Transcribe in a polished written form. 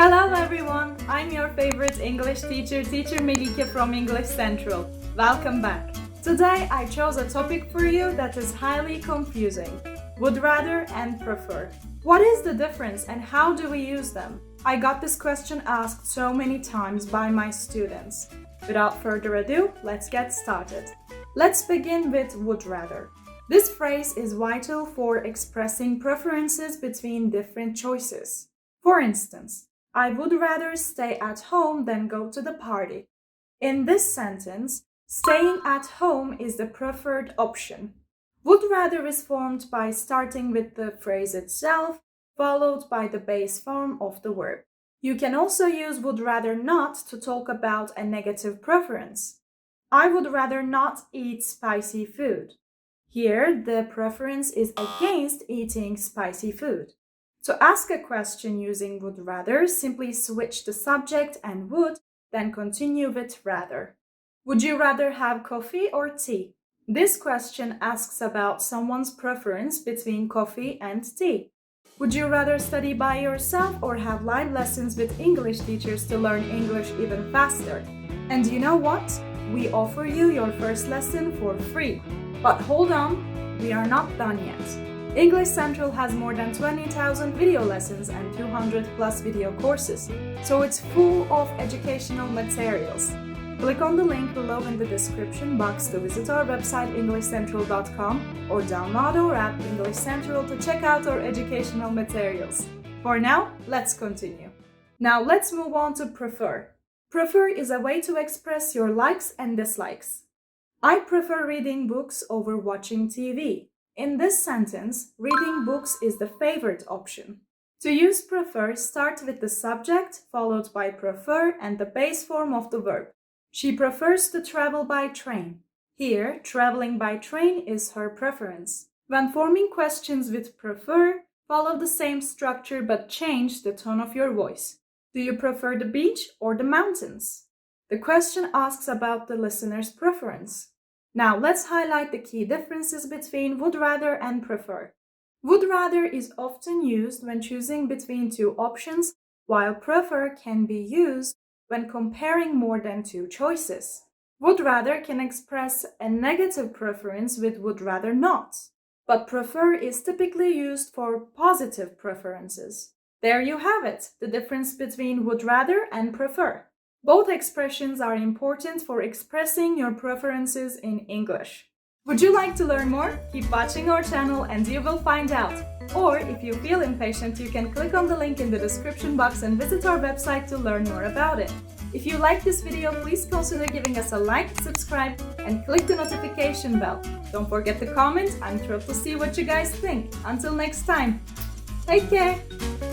Hello everyone, I'm your favorite English teacher, Teacher Melike from EnglishCentral. Welcome back. Today I chose a topic for you that is highly confusing. Would rather and prefer. What is the difference and how do we use them? I got this question asked so many times by my students. Without further ado, let's get started. Let's begin with would rather. This phrase is vital for expressing preferences between different choices. For instance, I would rather stay at home than go to the party. In this sentence, staying at home is the preferred option. Would rather is formed by starting with the phrase itself, followed by the base form of the verb. You can also use would rather not to talk about a negative preference. I would rather not eat spicy food. Here, the preference is against eating spicy food. To ask a question using would rather, simply switch the subject and would, then continue with rather. Would you rather have coffee or tea? This question asks about someone's preference between coffee and tea. Would you rather study by yourself or have live lessons with English teachers to learn English even faster? And you know what? We offer you your first lesson for free. But hold on, we are not done yet. EnglishCentral has more than 20,000 video lessons and 200 plus video courses, so it's full of educational materials. Click on the link below in the description box to visit our website EnglishCentral.com or download our app EnglishCentral to check out our educational materials. For now, let's continue. Now let's move on to prefer. Prefer is a way to express your likes and dislikes. I prefer reading books over watching TV. In this sentence, reading books is the favorite option. To use prefer, start with the subject, followed by prefer and the base form of the verb. She prefers to travel by train. Here, traveling by train is her preference. When forming questions with prefer, follow the same structure but change the tone of your voice. Do you prefer the beach or the mountains? The question asks about the listener's preference. Now let's highlight the key differences between would rather and prefer. Would rather is often used when choosing between two options, while prefer can be used when comparing more than two choices. Would rather can express a negative preference with would rather not, but prefer is typically used for positive preferences. There you have it, the difference between would rather and prefer. Both expressions are important for expressing your preferences in English. Would you like to learn more? Keep watching our channel and you will find out. Or if you feel impatient, you can click on the link in the description box and visit our website to learn more about it. If you like this video, please consider giving us a like, subscribe, and click the notification bell. Don't forget to comment. I'm thrilled to see what you guys think. Until next time, take care!